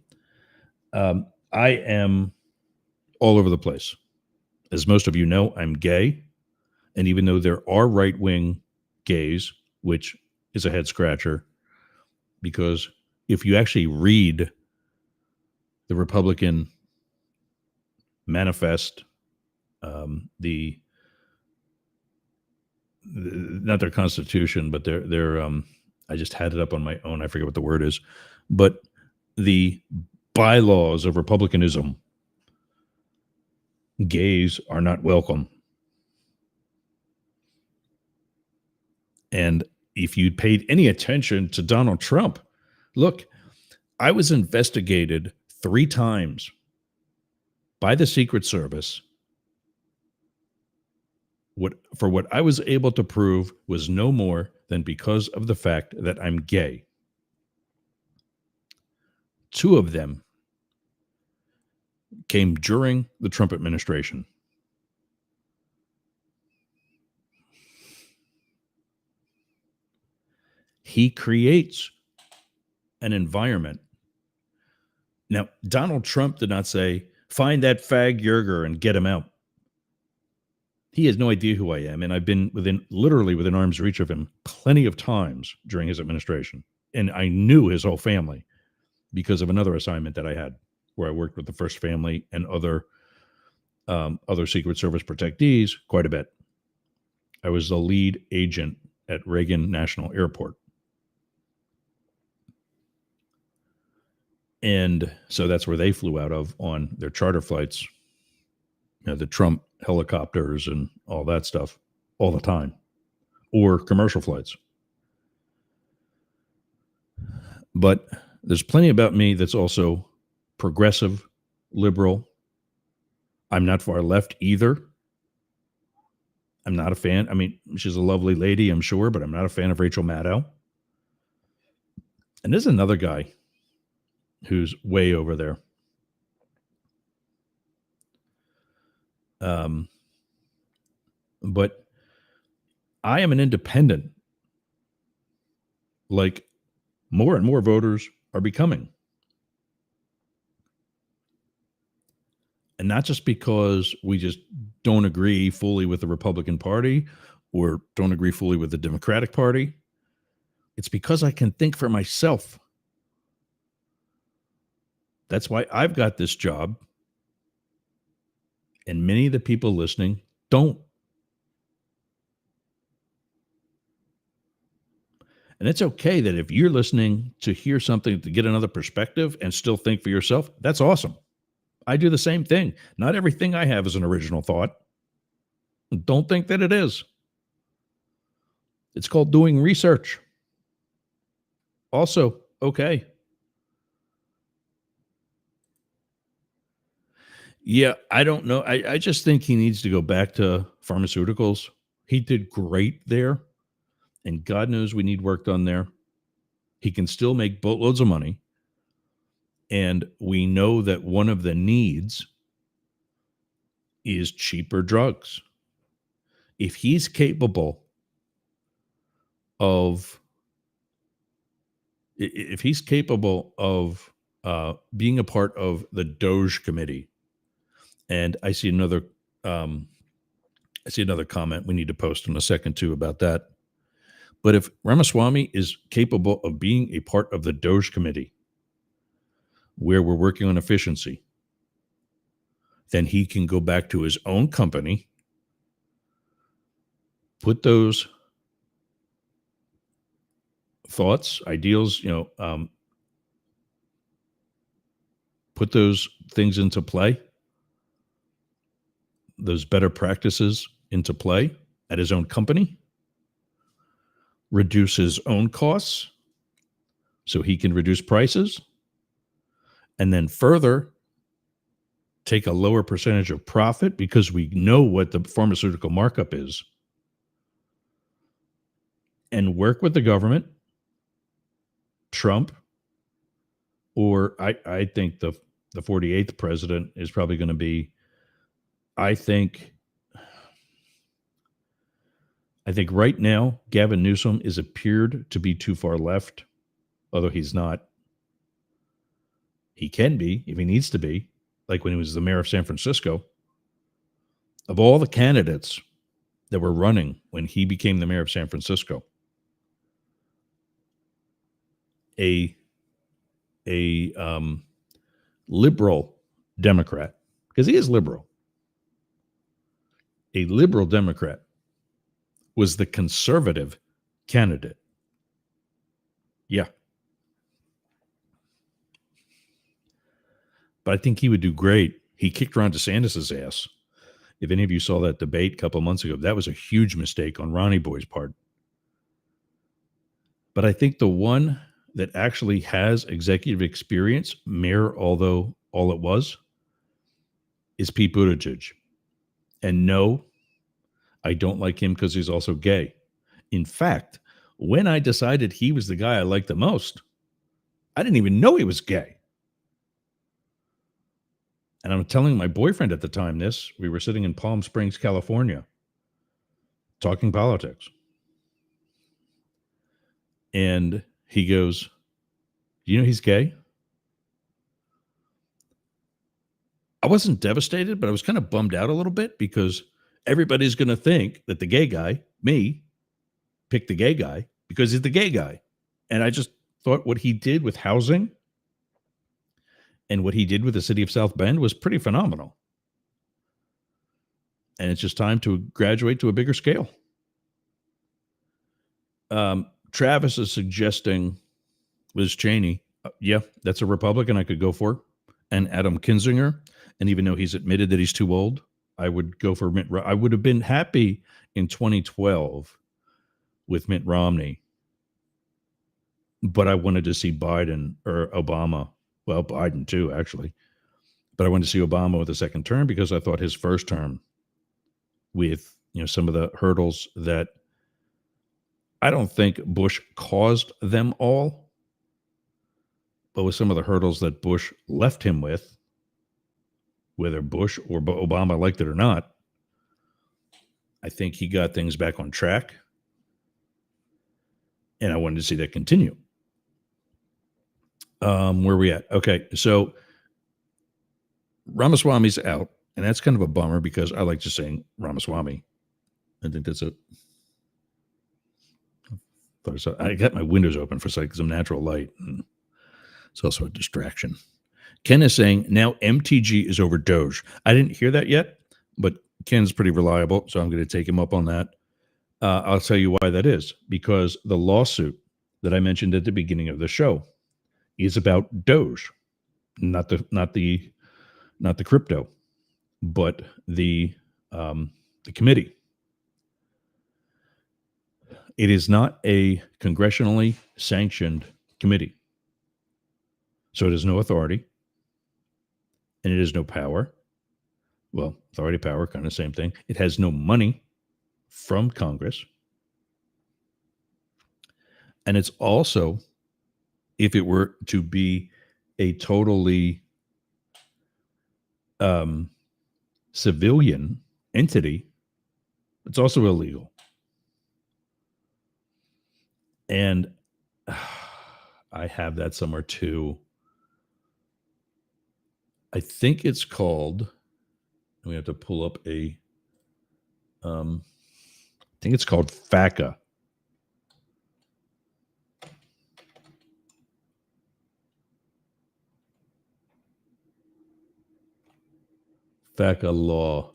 [SPEAKER 1] I am all over the place. As most of you know, I'm gay. And even though there are right-wing gays, which is a head scratcher, because if you actually read the Republican manifest, not their constitution, but their I just had it up on my own. I forget what the word is, but the bylaws of republicanism, gays are not welcome. And if you'd paid any attention to Donald Trump, look, I was investigated 3 times by the Secret Service. For what I was able to prove was no more than because of the fact that I'm gay. 2 of them came during the Trump administration. He creates an environment. Now, Donald Trump did not say, find that fag Yerger and get him out. He has no idea who I am, and I've been literally within arm's reach of him plenty of times during his administration. And I knew his whole family because of another assignment that I had where I worked with the First Family and other Secret Service protectees quite a bit. I was the lead agent at Reagan National Airport. And so that's where they flew out of on their charter flights, the Trump helicopters and all that stuff all the time, or commercial flights. But there's plenty about me that's also progressive, liberal. I'm not far left either. I'm not a fan. I mean, she's a lovely lady, I'm sure, but I'm not a fan of Rachel Maddow. And there's another guy who's way over there. But I am an independent, like more and more voters are becoming. And not just because we just don't agree fully with the Republican Party or don't agree fully with the Democratic Party. It's because I can think for myself. That's why I've got this job. And many of the people listening don't. And it's okay that if you're listening to hear something to get another perspective and still think for yourself, that's awesome. I do the same thing. Not everything I have is an original thought. Don't think that it is. It's called doing research. Also, okay. Yeah, I don't know. I just think he needs to go back to pharmaceuticals. He did great there, and God knows we need work done there. He can still make boatloads of money. And we know that one of the needs is cheaper drugs. If he's capable of being a part of the Doge committee, and I see another comment we need to post in a second too about that. But if Ramaswamy is capable of being a part of the Doge committee, where we're working on efficiency, then he can go back to his own company, put those thoughts, ideals, put those things into play, those better practices into play at his own company, reduce his own costs so he can reduce prices, and then further take a lower percentage of profit because we know what the pharmaceutical markup is, and work with the government, Trump, or I think the 48th president is probably going to be, I think right now Gavin Newsom is appeared to be too far left, although he's not. He can be if he needs to be, like when he was the mayor of San Francisco. Of all the candidates that were running when he became the mayor of San Francisco, a liberal Democrat, because he is liberal, a liberal Democrat was the conservative candidate. Yeah. But I think he would do great. He kicked Ron DeSantis' ass. If any of you saw that debate a couple of months ago, that was a huge mistake on Ronnie Boy's part. But I think the one that actually has executive experience, mayor, although all it was, is Pete Buttigieg. And no, I don't like him because he's also gay. In fact, when I decided he was the guy I liked the most, I didn't even know he was gay. And I'm telling my boyfriend at the time this. We were sitting in Palm Springs, California, talking politics. And he goes, "You know he's gay?" I wasn't devastated, but I was kind of bummed out a little bit because everybody's going to think that the gay guy, me, picked the gay guy because he's the gay guy. And I just thought what he did with housing and what he did with the city of South Bend was pretty phenomenal. And it's just time to graduate to a bigger scale. Travis is suggesting Liz Cheney. Yeah, that's a Republican I could go for. And Adam Kinzinger. And even though he's admitted that he's too old, I would go for Mitt Romney. I would have been happy in 2012 with Mitt Romney. But I wanted to see Biden or Obama. Well, Biden too, actually. But I wanted to see Obama with a second term because I thought his first term with, some of the hurdles that I don't think Bush caused them all, but with some of the hurdles that Bush left him with, whether Bush or Obama liked it or not, I think he got things back on track. And I wanted to see that continue. Where are we at? Okay, so Ramaswamy's out, and that's kind of a bummer because I like just saying Ramaswamy. I think that's it. I got my windows open for some natural light. And it's also a distraction. Ken is saying now MTG is over Doge. I didn't hear that yet, but Ken's pretty reliable, so I'm going to take him up on that. I'll tell you why that is. Because the lawsuit that I mentioned at the beginning of the show is about Doge, not the crypto, but the committee. It is not a congressionally sanctioned committee. So it has no authority and it has no power. Well, authority, power, kind of same thing. It has no money. from Congress. And it's also, if it were to be a totally civilian entity, it's also illegal. And I have that somewhere too. I think it's called, we have to pull up I think it's called FACA. FACA law.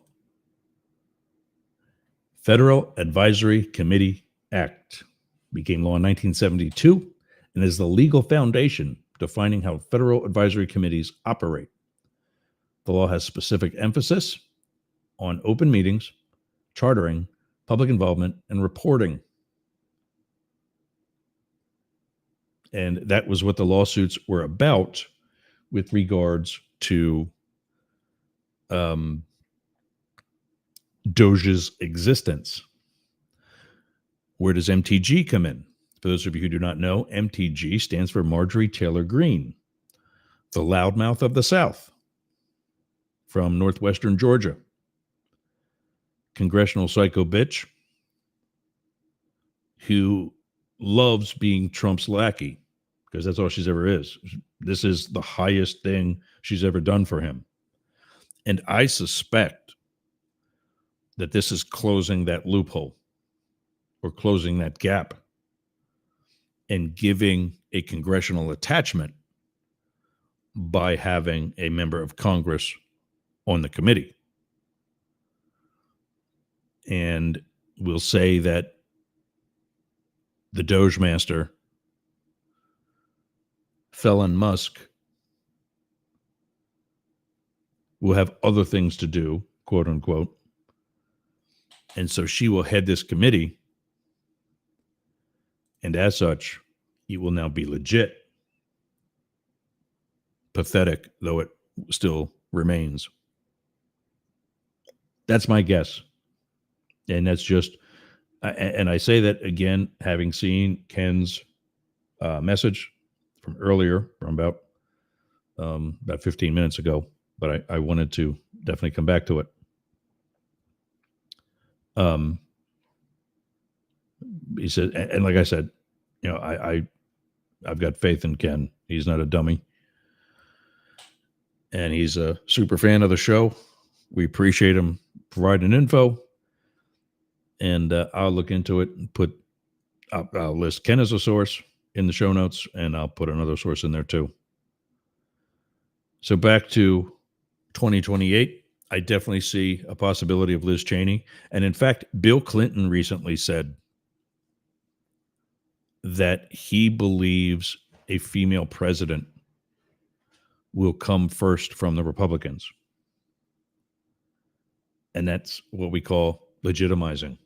[SPEAKER 1] Federal Advisory Committee Act became law in 1972 and is the legal foundation defining how federal advisory committees operate. The law has specific emphasis on open meetings, chartering, public involvement, and reporting. And that was what the lawsuits were about with regards to Doge's existence. Where does MTG come in? For those of you who do not know, MTG stands for Marjorie Taylor Greene, the loudmouth of the South from northwestern Georgia. Congressional psycho bitch who loves being Trump's lackey because that's all she's ever is. This is the highest thing she's ever done for him. And I suspect that this is closing that loophole or closing that gap and giving a congressional attachment by having a member of Congress on the committee. And we'll say that the Doge Master, Felon Musk, will have other things to do, quote unquote. And so she will head this committee. And as such, it will now be legit. Pathetic, though it still remains. That's my guess. And that's just, and I say that again, having seen Ken's message from earlier, from about 15 minutes ago, but I wanted to definitely come back to it. He said, and like I said, you know, I've got faith in Ken. He's not a dummy. And he's a super fan of the show. We appreciate him providing info. And I'll look into it and I'll list Ken as a source in the show notes, and I'll put another source in there too. So back to 2028, I definitely see a possibility of Liz Cheney. And in fact, Bill Clinton recently said that he believes a female president will come first from the Republicans. And that's what we call legitimizing.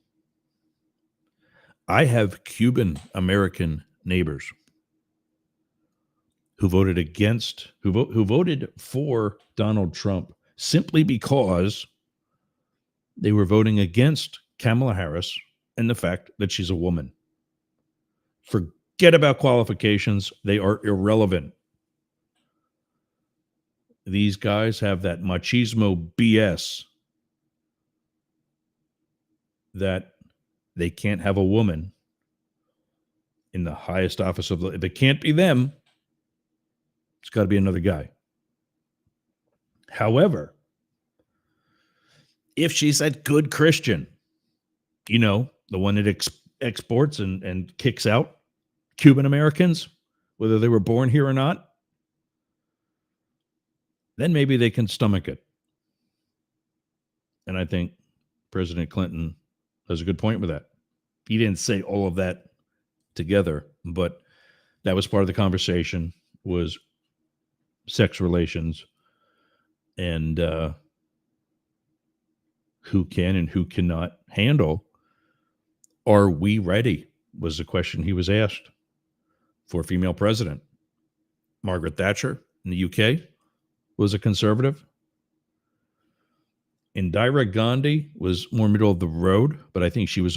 [SPEAKER 1] I have Cuban American neighbors who voted against, who voted for Donald Trump simply because they were voting against Kamala Harris and the fact that she's a woman. Forget about qualifications. They are irrelevant. These guys have that machismo BS that they can't have a woman in the highest office of the, if it can't be them, it's got to be another guy. However, if she's that good Christian, you know, the one that exports and kicks out Cuban Americans, whether they were born here or not, then maybe they can stomach it. And I think President Clinton has a good point with that. He didn't say all of that together, but that was part of the conversation, was sex relations and who can and who cannot handle. Are we ready? Was the question he was asked for a female president. Margaret Thatcher in the UK was a conservative. Indira Gandhi was more middle of the road, but I think she was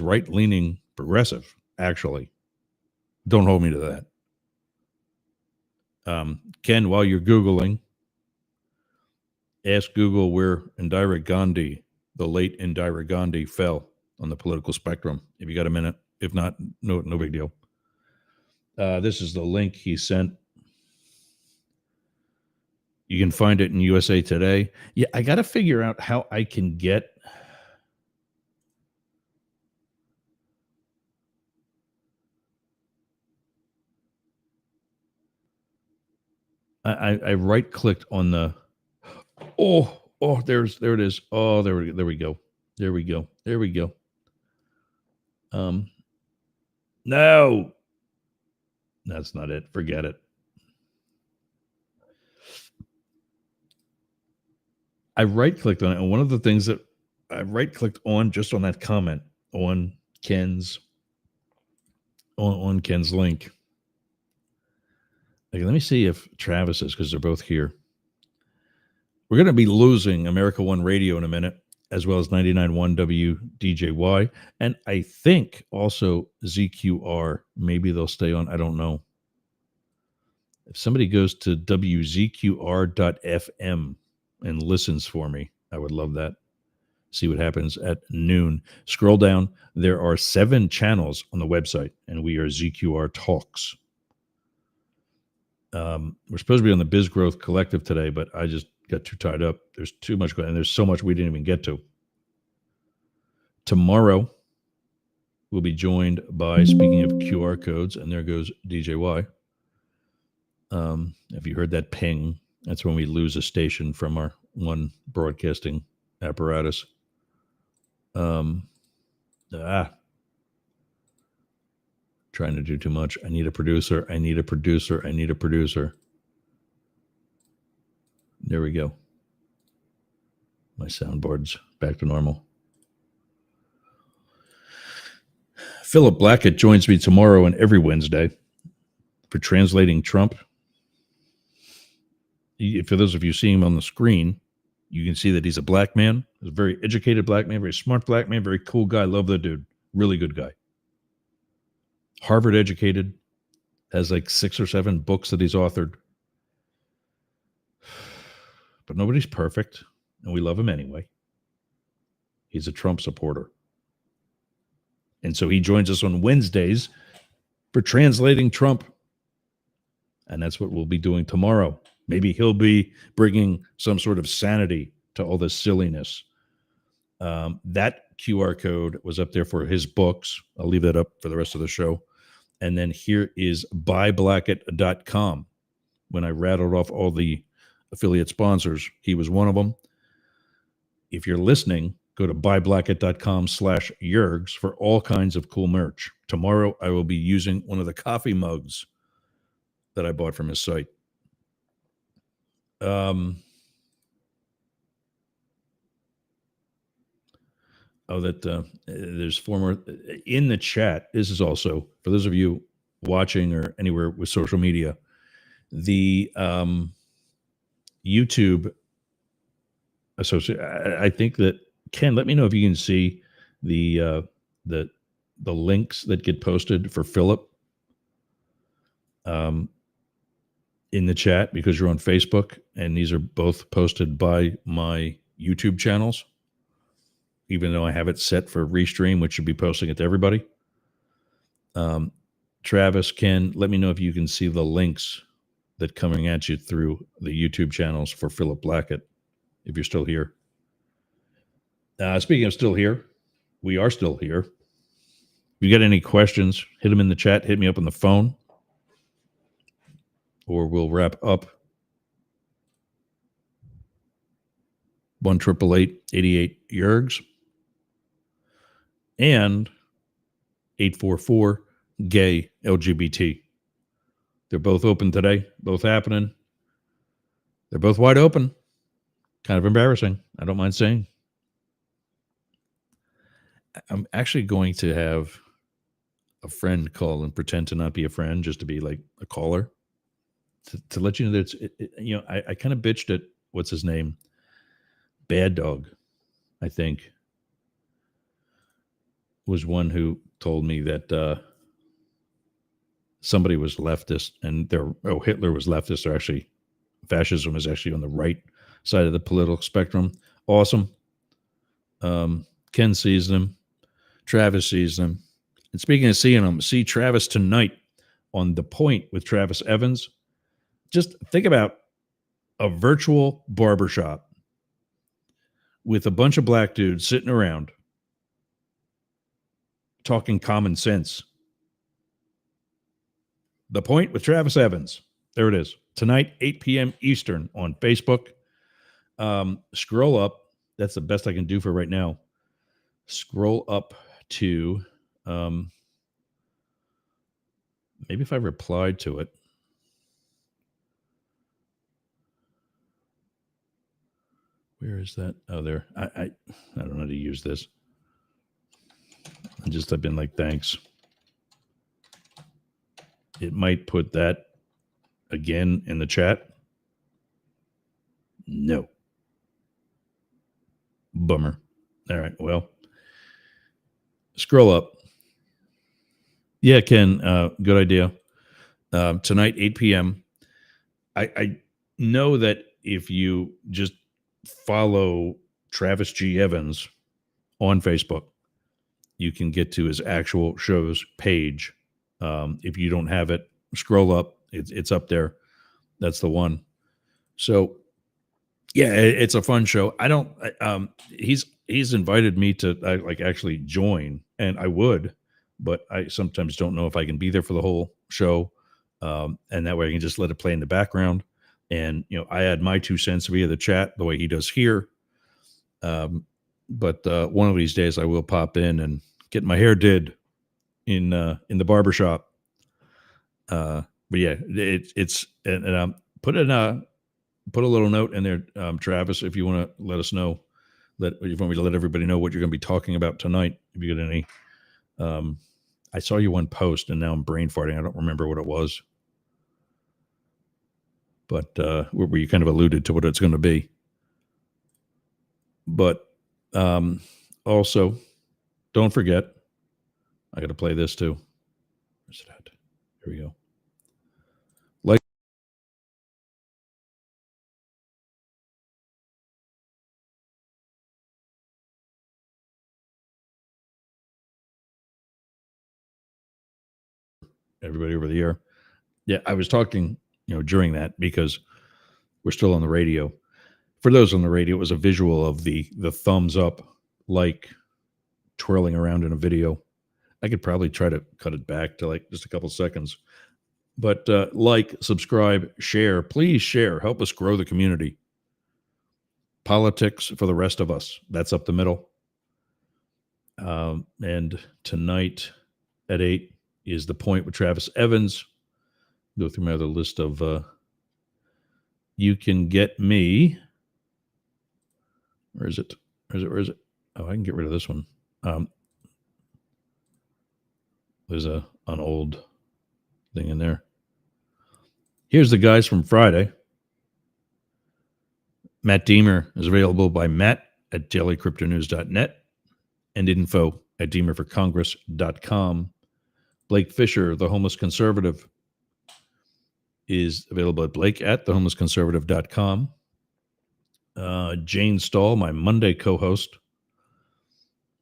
[SPEAKER 1] right leaning progressive, actually. Don't hold me to that. Ken, while you're Googling, ask Google where Indira Gandhi, the late Indira Gandhi, fell on the political spectrum. If you got a minute. If not, no big deal. This is the link he sent. You can find it in USA Today. Yeah, I got to figure out how I can get. I right clicked on the. There it is. Oh, there we go. There we go. No, that's not it. Forget it. I right clicked on it, and one of the things that I right clicked on just on that comment on Ken's on Ken's link. Okay, let me see if Travis is, because they're both here. We're going to be losing America One Radio in a minute, as well as 99.1 WDJY, and I think also ZQR. Maybe they'll stay on. I don't know. If somebody goes to WZQR.FM and listens for me, I would love that. See what happens at noon. Scroll down. There are 7 channels on the website, and we are ZQR Talks. We're supposed to be on the Biz Growth Collective today, but I just got too tied up. There's too much going on, and there's so much we didn't even get to. Tomorrow, we'll be joined by, speaking of QR codes, and there goes DJY. If you heard that ping, that's when we lose a station from our one broadcasting apparatus. Trying to do too much. I need a producer. There we go. My soundboard's back to normal. Philip Blackett joins me tomorrow and every Wednesday for Translating Trump. For those of you seeing him on the screen, you can see that he's a black man. He's a very educated black man, very smart black man, very cool guy. Love the dude. Really good guy. Harvard educated, has like 6 or 7 books that he's authored. But nobody's perfect, and we love him anyway. He's a Trump supporter. And so he joins us on Wednesdays for Translating Trump. And that's what we'll be doing tomorrow. Maybe he'll be bringing some sort of sanity to all this silliness. That QR code was up there for his books. I'll leave that up for the rest of the show. And then here is buyblackett.com. When I rattled off all the affiliate sponsors, he was one of them. If you're listening, go to buyblackett.com/Yergs for all kinds of cool merch. Tomorrow, I will be using one of the coffee mugs that I bought from his site. There's 4 more in the chat. This is also for those of you watching or anywhere with social media. The YouTube associate. I think that Ken, let me know if you can see the links that get posted for Philip in the chat, because you're on Facebook, and these are both posted by my YouTube channels. Even though I have it set for restream, which should be posting it to everybody. Travis, Ken, let me know if you can see the links that coming at you through the YouTube channels for Philip Blackett, if you're still here. Speaking of still here, we are still here. If you got any questions, hit them in the chat, hit me up on the phone, or we'll wrap up. 1-888-88-YERGS. And 844-GAY-LGBT. They're both open today, both happening. They're both wide open. Kind of embarrassing, I don't mind saying. I'm actually going to have a friend call and pretend to not be a friend, just to be like a caller, to let you know that I kind of bitched at what's his name, Bad Dog, I think, was one who told me that somebody was leftist and Hitler was leftist, or actually fascism is actually on the right side of the political spectrum. Awesome. Ken sees them. Travis sees them. And speaking of seeing them, see Travis tonight on The Point with Travis Evans. Just think about a virtual barbershop with a bunch of black dudes sitting around talking common sense. The Point with Travis Evans. There it is. Tonight, 8 p.m. Eastern on Facebook. Scroll up. That's the best I can do for right now. Scroll up to maybe if I replied to it. Where is that? Oh, there. I don't know how to use this. I've been like, thanks. It might put that again in the chat. No. Bummer. All right. Well, scroll up. Yeah, Ken. Good idea. Tonight, 8 p.m. I know that if you just follow Travis G. Evans on Facebook, you can get to his actual show's page. If you don't have it, scroll up. It's up there. That's the one. So, yeah, it's a fun show. I don't. He's invited me to actually join, and I would, but I sometimes don't know if I can be there for the whole show, and that way I can just let it play in the background. And I add my 2 cents via the chat the way he does here. But one of these days I will pop in and get my hair did in the barbershop. But yeah, it's put a little note in there, Travis, if you want to let us know if you want me to let everybody know what you're going to be talking about tonight. If you get any, I saw you one post and now I'm brain farting. I don't remember what it was, but where you kind of alluded to what it's going to be. But also, don't forget, I got to play this too. Where's it at? Here we go. Like everybody over the air. Yeah, I was talking, during that because we're still on the radio. For those on the radio, it was a visual of the thumbs up, like twirling around in a video. I could probably try to cut it back to like just a couple seconds. But like, subscribe, share. Please share. Help us grow the community. Politics for the rest of us. That's up the middle. And tonight at 8 is The Point with Travis Evans. Go through my other list of you can get me. Where is it? Where is it? Oh, I can get rid of this one. There's an old thing in there. Here's the guys from Friday. Matt Deemer is available by Matt at dailycryptonews.net and info at deemerforcongress.com. Blake Fisher, the homeless conservative, is available at Blake at thehomelessconservative.com. Jane Stahl, my Monday co-host,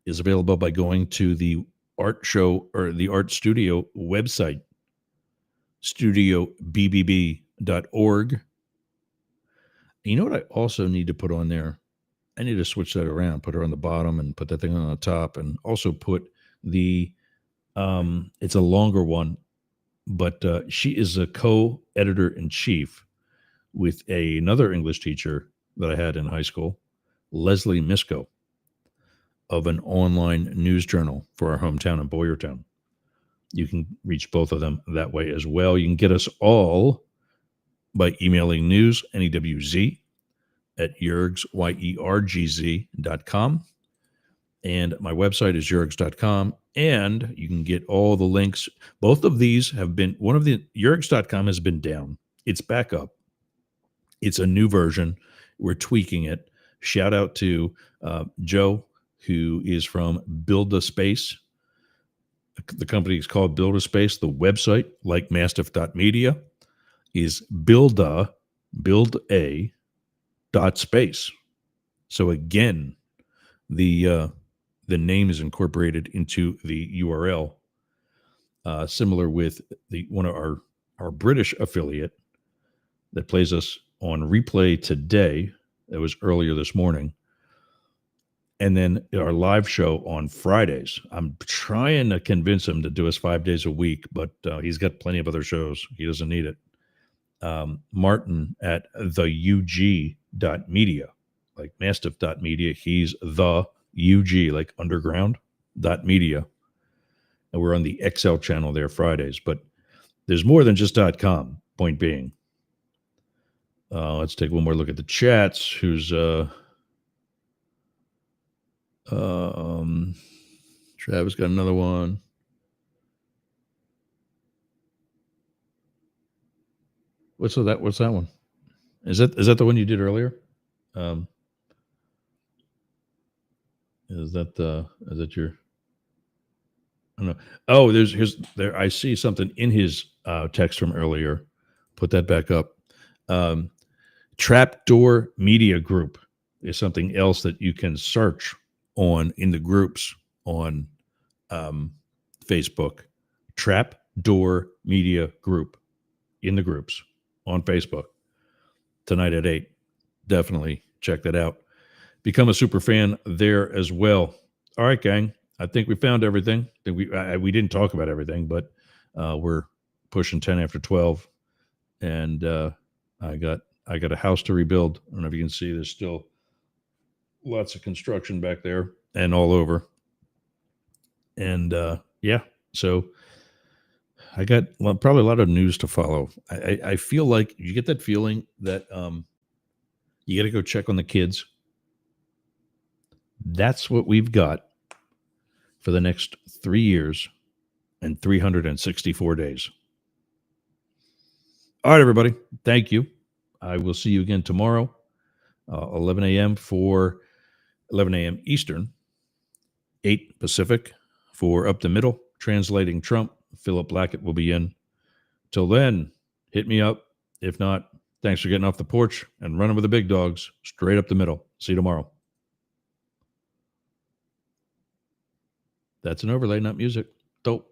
[SPEAKER 1] is available by going to the art show or the art studio website, studiobbb.org. You know what I also need to put on there? I need to switch that around, put her on the bottom and put that thing on the top, and also put the, it's a longer one, but she is a co-editor-in-chief with another English teacher that I had in high school, Leslie Misko, of an online news journal for our hometown in Boyertown. You can reach both of them that way as well. You can get us all by emailing news, NEWZ, at yergz, YERGZ.com. And my website is yergz.com. And you can get all the links. Both of these have been, yergz.com has been down. It's back up. It's a new version. We're tweaking it. Shout out to Joe, who is from Build a Space. The company is called Build a Space. The website, like mastiff.media, is build a dot space. So again, the name is incorporated into the URL. Similar with one of our British affiliate that plays us on replay today. That was earlier this morning. And then our live show on Fridays. I'm trying to convince him to do us 5 days a week, but he's got plenty of other shows. He doesn't need it. Martin at theug.media, like mastiff.media. He's the UG, like underground.media. And we're on the XL channel there Fridays. But there's more than just .com, point being. Let's take one more look at the chats. Who's Travis got another one. What's that one? Is that the one you did earlier? Is that your? I don't know. Oh, there. I see something in his text from earlier. Put that back up. Trapdoor Media Group is something else that you can search on in the groups on Facebook. Trapdoor Media Group in the groups on Facebook tonight at 8. Definitely check that out. Become a super fan there as well. All right, gang. I think we found everything. We didn't talk about everything, but we're pushing 10 after 12, and I got a house to rebuild. I don't know if you can see. There's still lots of construction back there and all over. And yeah, so I got probably a lot of news to follow. I feel like you get that feeling that you got to go check on the kids. That's what we've got for the next 3 years and 364 days. All right, everybody. Thank you. I will see you again tomorrow, 11 a.m. for 11 a.m. Eastern, 8 Pacific for Up the Middle, translating Trump. Philip Blackett will be in. Till then, hit me up. If not, thanks for getting off the porch and running with the big dogs straight up the middle. See you tomorrow. That's an overlay, not music. Dope.